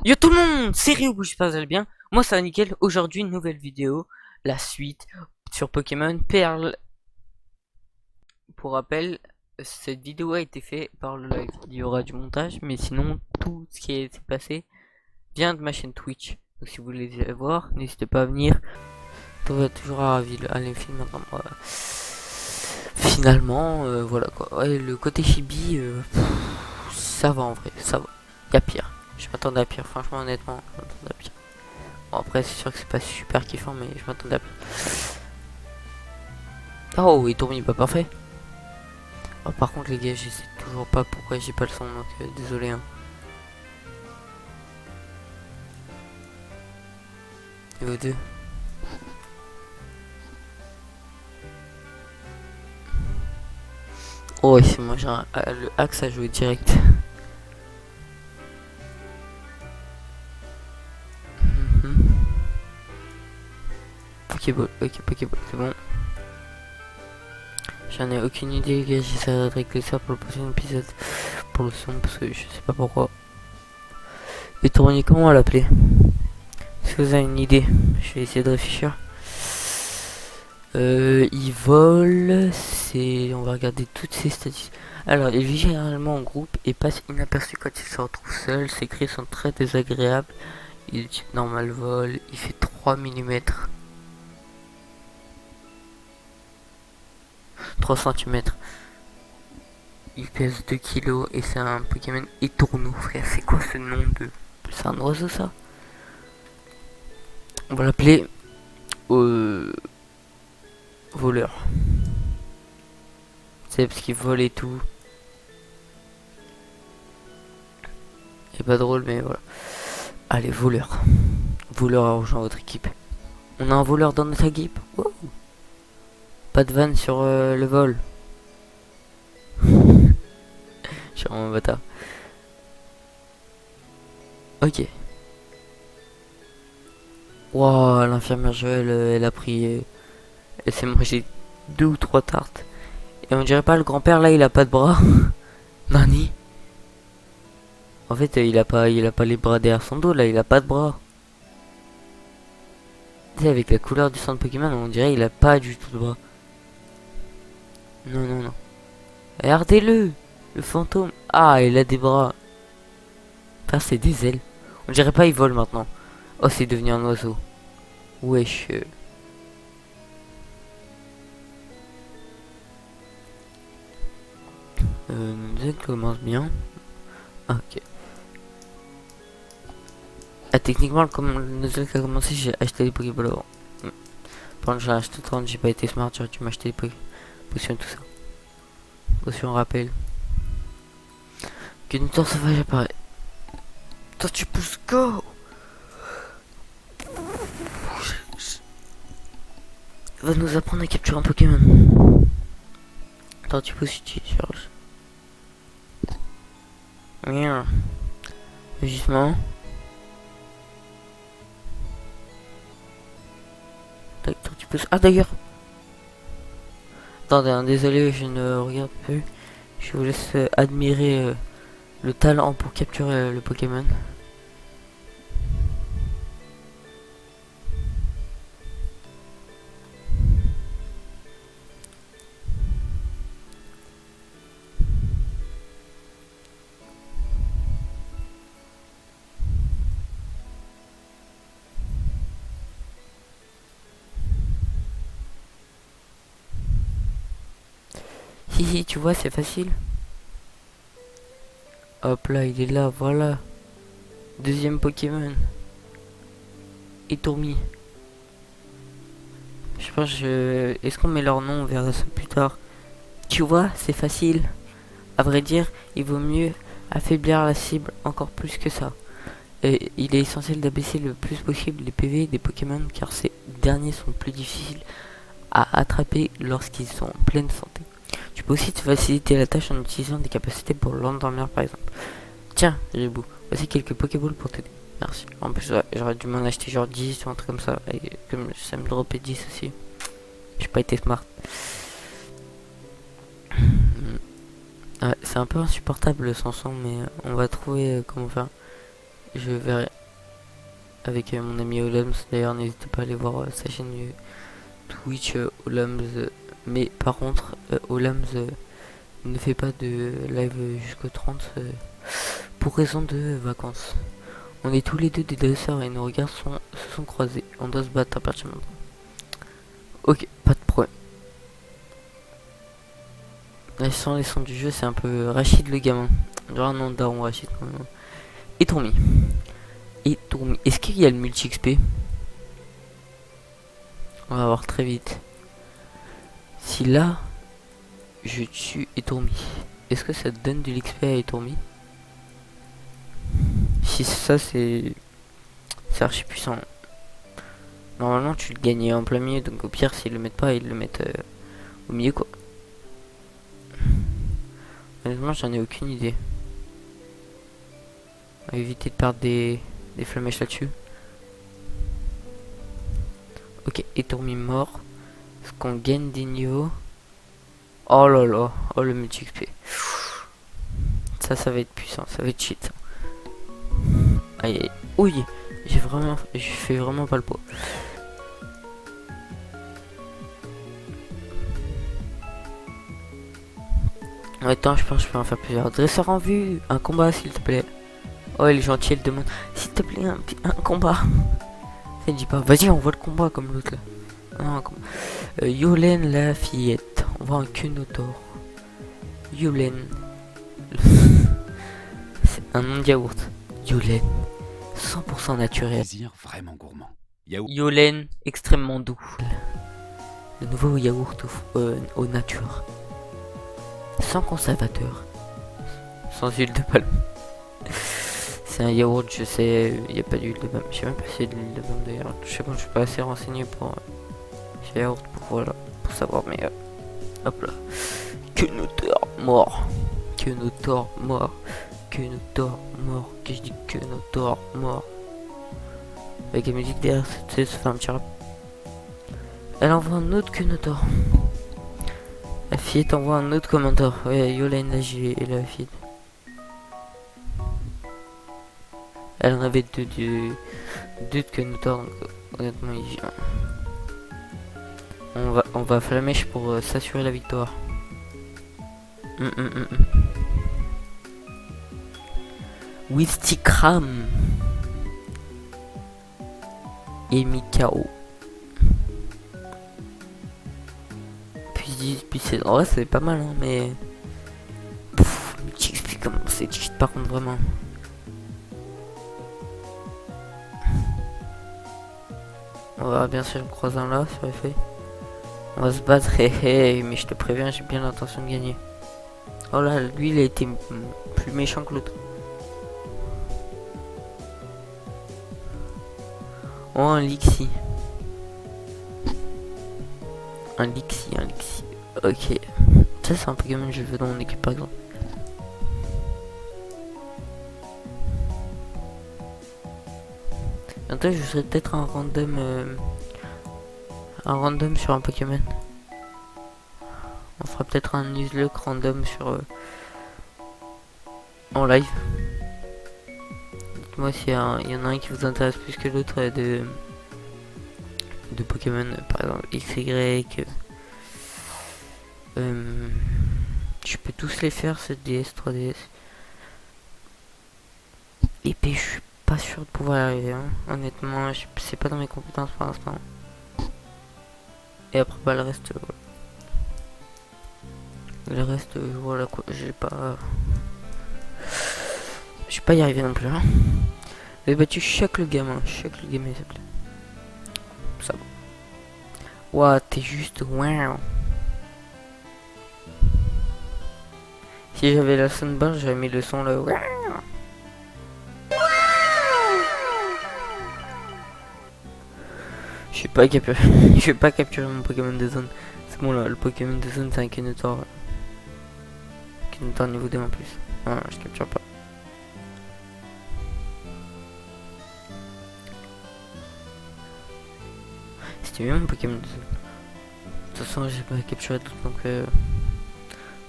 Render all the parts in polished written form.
Yo tout le monde, c'est Ryu, j'espère que vous allez bien. Moi ça va nickel. Aujourd'hui, une nouvelle vidéo, la suite sur Pokémon Perle. Pour rappel, cette vidéo a été faite par le live. Il y aura du montage, mais sinon tout ce qui s'est passé vient de ma chaîne Twitch. Donc si vous voulez les voir, n'hésitez pas à venir. On va toujours ravi aller filmer maintenant. Finalement, voilà quoi. Ouais, le côté chibi, ça va en vrai, ça va. Y a pire. Je m'attendais à pire, franchement, honnêtement, je m'attendais à pire. Bon, après, c'est sûr que c'est pas super kiffant, mais je m'attendais à pire. Oh, il tourne, il est pas parfait. Oh, par contre, les gars, je sais toujours pas pourquoi j'ai pas le son, donc désolé. Hein. Niveau 2. Oh, ouais, c'est moi, j'ai le axe à jouer direct. Pokéball, ok, Pokéball, c'est bon. J'en ai aucune idée, les gars, j'essaierai de régler ça pour le prochain épisode. Pour le son, parce que je sais pas pourquoi. Et tourner, comment on va l'appeler? Est-ce que vous avez une idée? Je vais essayer de réfléchir. Il vole, c'est... On va regarder toutes ses statistiques. Alors, il vit généralement en groupe et passe inaperçu quand il se retrouve seul. Ses cris sont très désagréables. Il est type normal vol, il fait 3 mm. 3 cm. Il pèse 2 kg et c'est un Pokémon étourneau, frère. C'est quoi ce nom de... C'est un oiseau, ça? On va l'appeler... voleur. C'est parce qu'il vole et tout. C'est pas drôle, mais voilà. Allez, voleur. Voleur a rejoint votre équipe. On a un voleur dans notre équipe. Wow. Pas de vanne sur le vol. Je suis vraiment un bâtard. Ok. Wow, l'infirmière Joël, elle a pris... elle s'est mangé 2 ou 3 tartes. Et on dirait pas le grand-père, là, il a pas de bras. Nani. En fait, il a pas les bras derrière son dos, là, il a pas de bras. Tu sais, avec la couleur du centre Pokémon, on dirait il a pas du tout de bras. Non, non, non. Regardez-le, le fantôme. Ah, il a des bras. Enfin, c'est des ailes. On dirait pas il vole maintenant. Oh, c'est devenu un oiseau. Wesh. Nous commence bien. Ah, ok. Ah, techniquement, comme le nozzle qui a commencé, j'ai acheté des Pokéballs avant. Pendant que j'ai acheté 30, j'ai pas été smart, j'aurais dû m'acheter des potions, tout ça. Potion rappel. Gunter sauvage apparaît. Toi, tu pousses, go! Va nous apprendre à capturer un Pokémon. Attends, tu pousses, tu charges. Merde. Justement. Tac, tu pousses. Ah, d'ailleurs. Attendez, hein, désolé, je ne regarde plus. Je vous laisse admirer le talent pour capturer le Pokémon. Hihi, tu vois, c'est facile. Hop là, il est là, voilà. Deuxième Pokémon. Et Tourmi. Je pense est-ce qu'on met leur nom? On verra ça plus tard. Tu vois, c'est facile. À vrai dire, il vaut mieux affaiblir la cible encore plus que ça. Et il est essentiel d'abaisser le plus possible les PV des Pokémon car ces derniers sont plus difficiles à attraper lorsqu'ils sont en pleine santé. Tu peux aussi te faciliter la tâche en utilisant des capacités pour l'endormir par exemple. Tiens, Ribou, voici quelques Pokéballs pour t'aider. Merci. En plus, j'aurais dû m'en acheter genre 10 ou un truc comme ça. Et comme ça me dropait 10 aussi. J'ai pas été smart. Ouais, c'est un peu insupportable sans son, mais on va trouver comment faire. je verrai avec mon ami Olams. D'ailleurs, n'hésitez pas à aller voir sa chaîne Twitch Olams. Mais par contre, Olams ne fait pas de live jusqu'au 30 pour raison de vacances. On est tous les deux des dresseurs et nos regards se sont croisés. On doit se battre à partir de maintenant. Ok, pas de problème. Sans les sons du jeu, c'est un peu Rachid le gamin. Genre un nom daron Rachid quand même. Et Tourmi. Et Tourmi. Est-ce qu'il y a le multi XP? On va voir très vite. Si là, je tue Etourmi, est-ce que ça te donne de l'XP à Etourmi? Si ça, c'est archi puissant. Normalement, tu le gagnais en plein milieu, donc au pire, s'ils le mettent pas, ils le mettent au milieu, quoi. Honnêtement, j'en ai aucune idée. On va éviter de perdre des flamèches là-dessus. Ok, Etourmi mort. Est-ce qu'on gagne des niveaux? Oh là là, oh le multi XP. Ça va être puissant, ça va être shit ça. Aïe aïe, oui, je fais vraiment pas le poids. Attends, je pense que je peux en faire plusieurs. Dresseur en vue, un combat s'il te plaît. Oh, il est gentil, il demande s'il te plaît un combat. Il dit pas, vas-y, on voit le combat comme l'autre là. Non, un combat. Yolen la fillette, on voit un Kunotor. Yolen. C'est un nom de yaourt. Yolen. 100% naturel. Vraiment gourmand. Yolen, extrêmement doux. Le nouveau yaourt aux natures. Sans conservateur. Sans huile de palme. C'est un yaourt, je sais, il n'y a pas d'huile de palme. Je sais même pas s'il y a de l'huile de palme d'ailleurs. Je sais pas, je suis pas assez renseigné pour ce yaourt pour savoir, mais hop là. Kunotor mort. Kunotor mort. Kunotor mort. Que je dis Kunotor mort. Avec la musique derrière, ça fait un petit rap. Elle envoie un autre Kunotor. La fillette envoie un autre commentaire. Ouais, Yolen, là j'ai la fillette. Elle en avait deux de Kunotor, donc honnêtement on va flamèche pour s'assurer la victoire. Wistikram et Mikao. Puis c'est en vrai c'est pas mal hein, mais j'explique comment c'est cheat par contre vraiment. On va bien sûr croiser un là sur les feuilles. On va se battre, mais je te préviens, j'ai bien l'intention de gagner. Oh là, lui il a été plus méchant que l'autre. Oh, un Lixi. Un Lixi. Ok. Ça, c'est un Pokémon que je veux dans mon équipe par exemple. Bientôt, je serai peut-être un random sur un Pokémon. On fera peut-être un nuzlocke random sur en live. Dites-moi s'il y en a un qui vous intéresse plus que l'autre de Pokémon, par exemple XY. Je peux tous les faire, cette DS, 3DS. Épée, je suis pas sûr de pouvoir y arriver. Hein. Honnêtement, c'est pas dans mes compétences pour l'instant. Et après, bah, le reste, voilà. Le reste, voilà quoi. Je vais pas y arriver non plus. Hein. J'ai battu chaque le gamin, s'il te plaît. Ça va. Ouah, t'es juste wow. Si j'avais la soundbar, j'aurais mis le son là. Wow. Je vais pas capturer mon Pokémon de zone. C'est bon là, le Pokémon de zone c'est un Kunotor. Kunotor niveau 2 en plus. Non, je capture pas. C'était bien mon Pokémon de zone. De toute façon, j'ai pas capturé tout donc.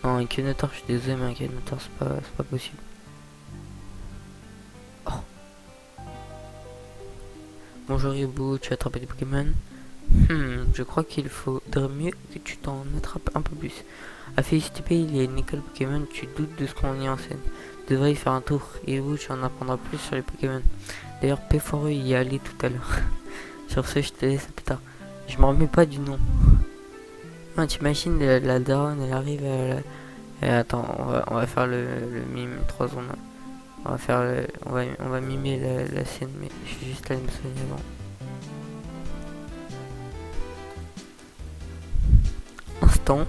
Non, un Kunotor, je suis désolé, mais un Kunotor c'est pas possible. Oh, Bonjour Hibou, tu as attrapé des Pokémon? Je crois qu'il faudrait mieux que tu t'en attrapes un peu plus. À Félicité, il y a une école Pokémon, tu doutes de ce qu'on y enseigne. Tu devrais y faire un tour. Hibou, tu en apprendras plus sur les Pokémon. D'ailleurs, Péforeux y est allé tout à l'heure. Sur ce, je te laisse à plus tard. Je me remets pas du nom. Ah, t'imagines, la daronne, elle arrive, attends, on va faire le mime 3 secondes. On va faire on va mimer la scène, mais je vais juste aller me soigner avant. Instant.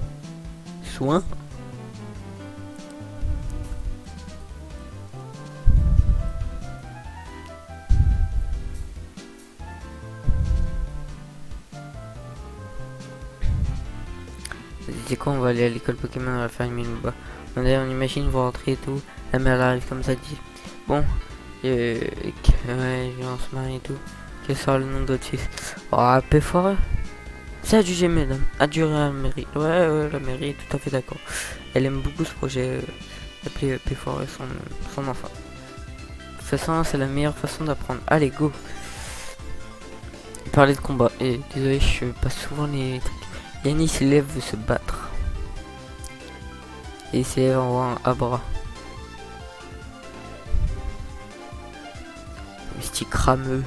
Soin. C'est quoi, on va aller à l'école Pokémon, on va faire une mine bas. On imagine vous rentrer et tout. La mère elle arrive comme ça, dit bon, ouais, on se marie et tout. Quel sera le nom de votre fils? Oh, Péforeux. C'est adjugé, mesdames. Adjuré à la mairie. Ouais, la mairie est tout à fait d'accord. Elle aime beaucoup ce projet d'appeler Péforeux son enfant. De toute façon, c'est la meilleure façon d'apprendre. Allez, go! Parler de combat. Et désolé, je passe souvent les trucs. Yanis lève veut se battre. Et c'est en un bras. Mystique crameux.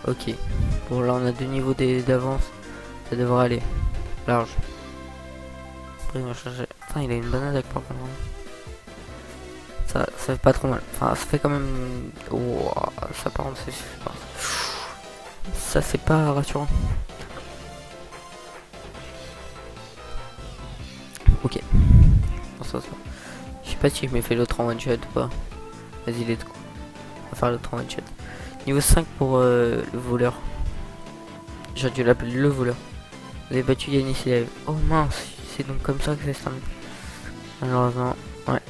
Ok. Bon, là on a 2 niveaux d'avance. Ça devrait aller. Large. Après, il va changer. Putain, il a une bonne attaque par contre. Ça fait pas trop mal. Enfin, ça fait quand même. Oh, ça par contre, c'est. Ça, c'est pas rassurant. Ok. Je sais pas si je m'ai fait l'autre en one shot ou pas. Vas-y, let's go. On va faire l'autre en one shot. Niveau 5 pour le voleur. J'aurais dû l'appeler le voleur. Vous avez battu Yanis et oh mince, c'est donc comme ça que ça se termine. Malheureusement, ouais.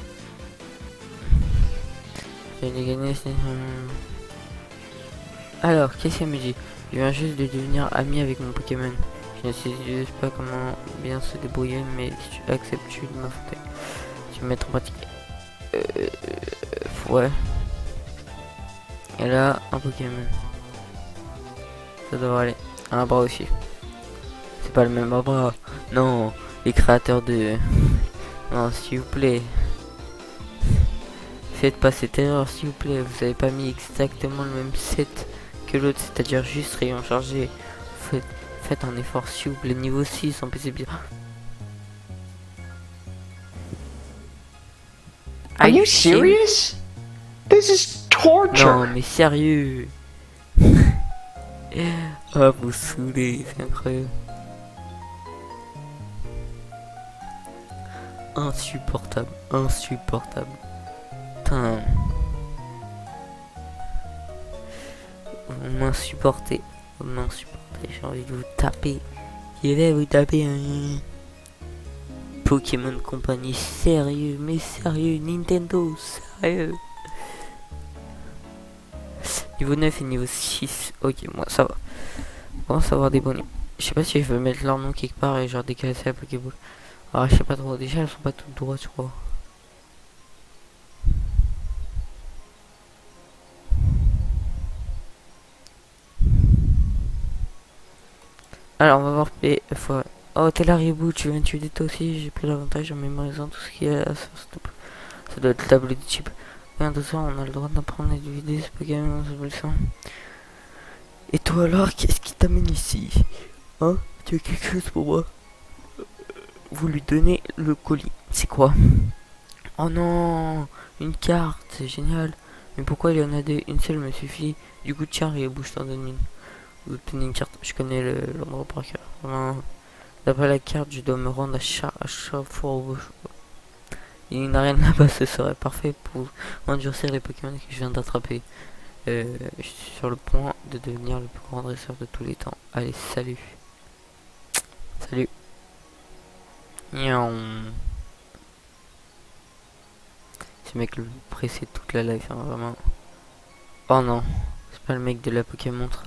J'ai gagné. Alors, qu'est-ce qu'elle me dit? Je viens juste de devenir ami avec mon Pokémon. Je ne sais pas comment bien se débrouiller, mais si tu acceptes, tu m'affronter. Je vais mettre en pratique. Ouais. Et là, un Pokémon. Ça devrait aller. Un bras aussi. C'est pas le même bras. Non, les créateurs de... Non, s'il vous plaît. Faites pas cette erreur, s'il vous plaît. Vous avez pas mis exactement le même set que l'autre, c'est-à-dire juste rayon chargé. Faites un effort, s'il vous plaît. Niveau 6, en plus c'est bien. Are you serious? This is torture. Non, mais sérieux. Ah, vous saoulez, c'est incroyable. Insupportable, insupportable. Putain. Vous m'insupportez. Vous m'insupportez, j'ai envie de vous taper. Je vais vous taper un... Pokémon Company, sérieux, mais sérieux, Nintendo, sérieux. Niveau 9 et niveau 6. Ok, moi ça va. On va avoir des bons niveaux. Je sais pas si je veux mettre leur nom quelque part et genre décaler la Pokéball. Ah, je sais pas trop. Déjà, elles sont pas toutes droites, je crois. Alors, on va voir P. Oh, t'es là, Reboot, tu viens de tuer toi aussi. J'ai pris l'avantage en mémorisant tout ce qu'il y a à faire. Ça doit être le tableau de type. Rien de ça, on a le droit d'apprendre et de vider ce Pokémon dans ce buisson. Et toi alors, qu'est-ce qui t'amène ici? Hein? Tu as quelque chose pour moi? Vous lui donnez le colis. C'est quoi? Oh non! Une carte, c'est génial. Mais pourquoi il y en a deux? Une seule me suffit. Du coup, tiens, et bouge t'en donne une. Vous obtenez une carte. Je connais l'endroit par cœur. D'après la carte, je dois me rendre à chaque fois au bouche. Il n'y a rien là-bas, ce serait parfait pour endurcir les Pokémon que je viens d'attraper. Je suis sur le point de devenir le plus grand dresseur de tous les temps. Allez, salut. Salut. Nyaon. Ce mec le pressé toute la life, hein, vraiment. Oh non, c'est pas le mec de la Pokémontre.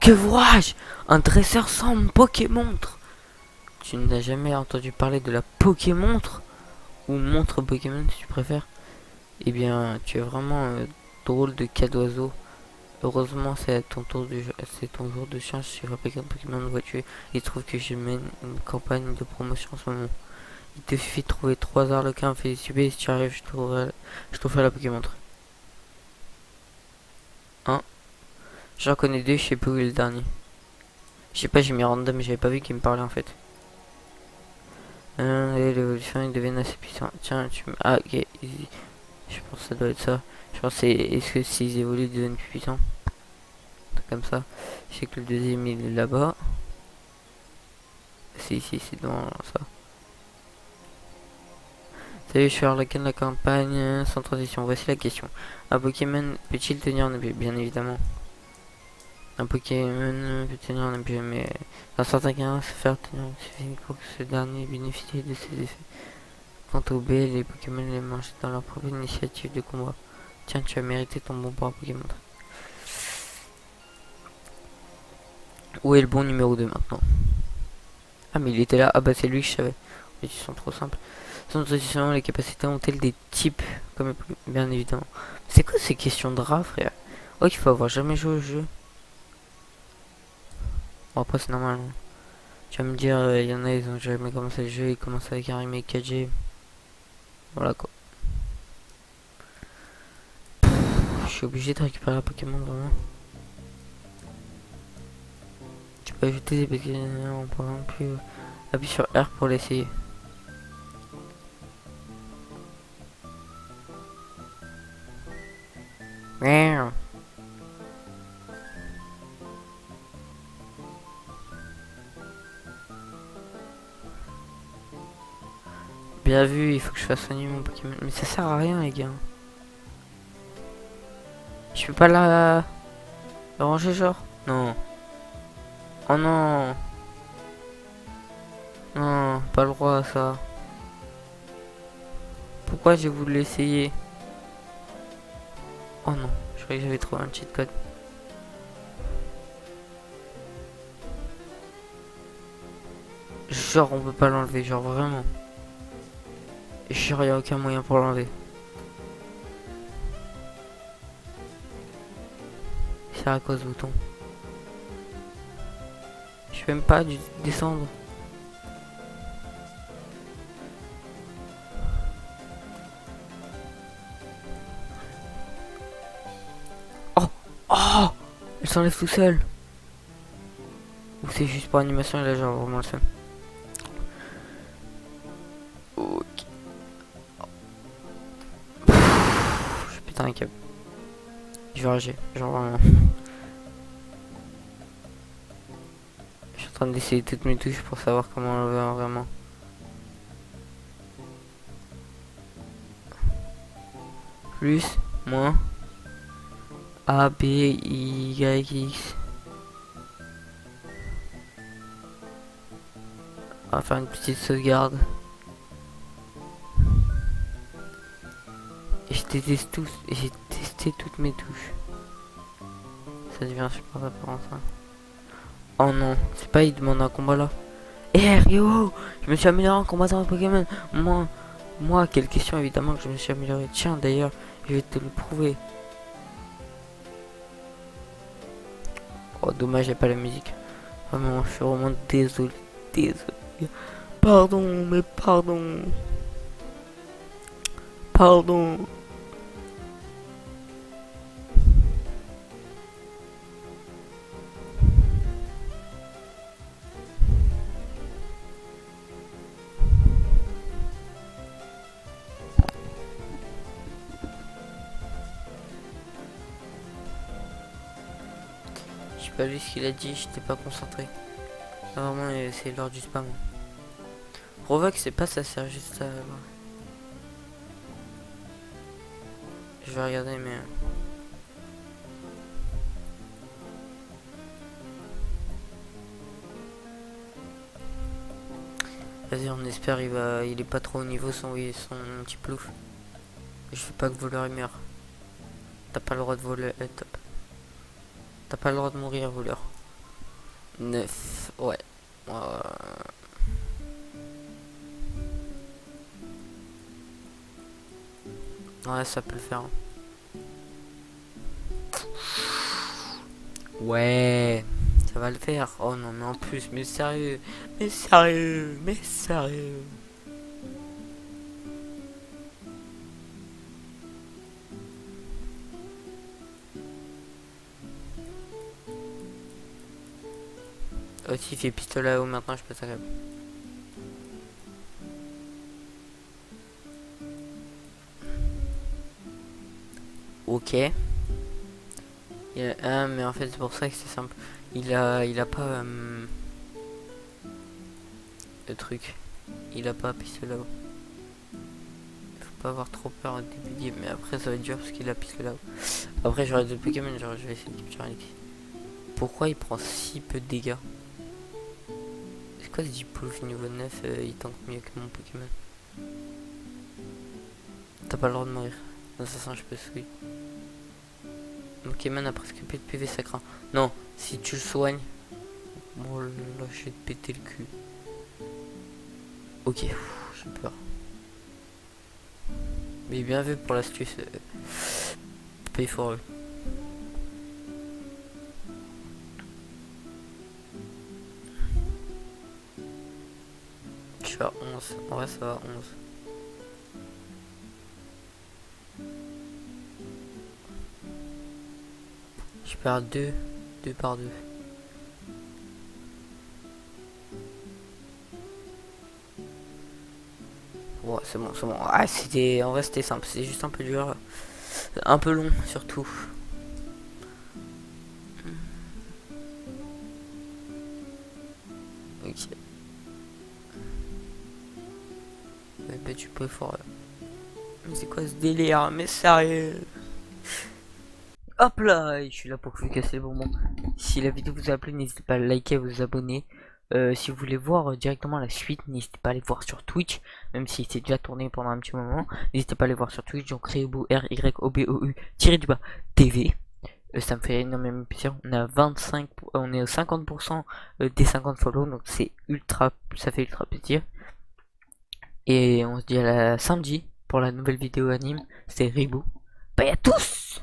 Que vois-je? Un dresseur sans Pokémontre? Tu n'as jamais entendu parler de la Pokémontre? Ou montre Pokémon si tu préfères? Eh bien, tu es vraiment drôle de cas d'oiseau. Heureusement, c'est ton jour de chance sur un Pokémon de voiture. Il se trouve que je mène une campagne de promotion en ce moment. Il te suffit de trouver 3 arlequins Félicibé et si tu arrives, je t'offre la Pokémon. Hein? J'en connais deux, je sais plus où est le dernier. Je sais pas, j'ai mis random, j'avais pas vu qu'il me parlait en fait. Et l'évolution, ils deviennent assez puissants. Tiens, ah, ok, easy. Je pense que ça doit être ça. Je pense que c'est. Est-ce que s'ils évoluent, ils deviennent plus puissants? Un truc comme ça. Je sais que le deuxième, il est là-bas. C'est ici, c'est dans ça. Salut, je suis Harlequin de la campagne, sans transition. Voici la question. Un Pokémon peut-il tenir un objet? Bien évidemment. Un Pokémon peut tenir un objet, mais dans certains cas, se faire tenir suffit pour que ce dernier bénéficie de ses effets. Quant au B, les Pokémon les mangent dans leur propre initiative de combat. Tiens, tu as mérité ton bon pour un Pokémon. Où est le bon numéro 2 maintenant? Ah, mais il était là. Ah, bah, c'est lui que je savais. Les sont trop simples. Sans transition, les capacités ont-elles des types? Comme bien évidemment. C'est quoi ces questions de rats, frère? Oh, il faut avoir jamais joué au jeu. Bon, après, c'est normal. Hein. Tu vas me dire, il y en a, ils ont jamais commencé le jeu, ils commencent avec un remake 4G. Voilà quoi. Je suis obligé de récupérer un Pokémon vraiment. Tu peux ajouter des Pokémon par exemple. Appuie sur R pour l'essayer. Merde. Bien vu, il faut que je fasse soigner mon Pokémon. Mais ça sert à rien les gars. Je peux pas la ranger genre? Non. Oh non. Non, pas le droit à ça. Pourquoi j'ai voulu l'essayer? Oh non, je croyais que j'avais trouvé un cheat code. Genre on peut pas l'enlever, genre vraiment. Et je il y a aucun moyen pour l'enlever. C'est à cause bouton. Je peux même pas descendre. Oh. Oh. Elle s'enlève tout seul. Ou c'est juste pour animation et là genre vraiment le seum. Ok. Je putain un câble. Je vais rager, genre vraiment. Je suis en train d'essayer toutes mes touches pour savoir comment l'enlever vraiment. Plus, moins, A, B, Y, X. On va faire une petite sauvegarde. Et j'ai testé toutes mes touches. Ça devient insupportable pour enfin. Oh non, c'est pas il demande un combat là. Eh Rio, je me suis amélioré en combattant un Pokémon. Moi, quelle question évidemment que je me suis amélioré. Tiens d'ailleurs, je vais te le prouver. Oh dommage, j'ai pas la musique. Vraiment, je suis vraiment désolé. Pardon, mais pardon. Pardon. J'ai pas lu ce qu'il a dit, j'étais pas concentré. Ah, vraiment, c'est l'heure du spam. Rovox, c'est pas ça, sert juste à... Je vais regarder, mais... Vas-y, on espère il est pas trop au niveau son petit plouf. Je veux pas que voleur meure. T'as pas le droit de voler, top. T'as pas le droit de mourir, voleur. 9, ouais. Ouais, ça peut le faire. Ouais, ça va le faire. Oh non, mais en plus, mais sérieux, mais sérieux, mais sérieux. Oh, si il fait pistolet à eau maintenant, je peux ça. Ok. Ah, mais en fait, c'est pour ça que c'est simple. Il a pas le truc. Il a pas pistolet à eau. Faut pas avoir trop peur au début, mais après ça va être dur parce qu'il a pistolet à eau. Après, j'aurai d'autres Pokémon, genre je vais essayer de capturer Alex. Pourquoi il prend si peu de dégâts? C'est quoi ce Diplouf niveau 9, il tank mieux que mon Pokémon? T'as pas le droit de mourir. Non, ça sent, je peux souiller. Mon Pokémon a presque plus de PV, ça craint. Non, si tu le soignes. Bon, là, je vais te péter le cul. Ok, j'ai peur. Mais bien vu pour l'astuce. Pay for eux. Je suis à 11. En vrai, ça va, 11. Je perds 2. 2 par 2. Ouais, c'est bon, c'est bon. Ah, c'était... En vrai, c'était simple. C'est juste un peu dur. Un peu long, surtout. Ok. Ouais, bah, tu peux fort. Mais c'est quoi ce délire? Mais sérieux? Hop là, je suis là pour vous casser le bonbon. Si la vidéo vous a plu, n'hésitez pas à liker, à vous abonner. Si vous voulez voir directement la suite, n'hésitez pas à aller voir sur Twitch, même si c'est déjà tourné pendant un petit moment. N'hésitez pas à aller voir sur Twitch, donc Ryobou, RYOBOU TV. Ça me fait énormément plaisir. On a 25, on est au 50% des 50 follow, donc c'est ultra, ça fait ultra plaisir. Et on se dit à la samedi pour la nouvelle vidéo anime. C'est Ribou. Bye à tous.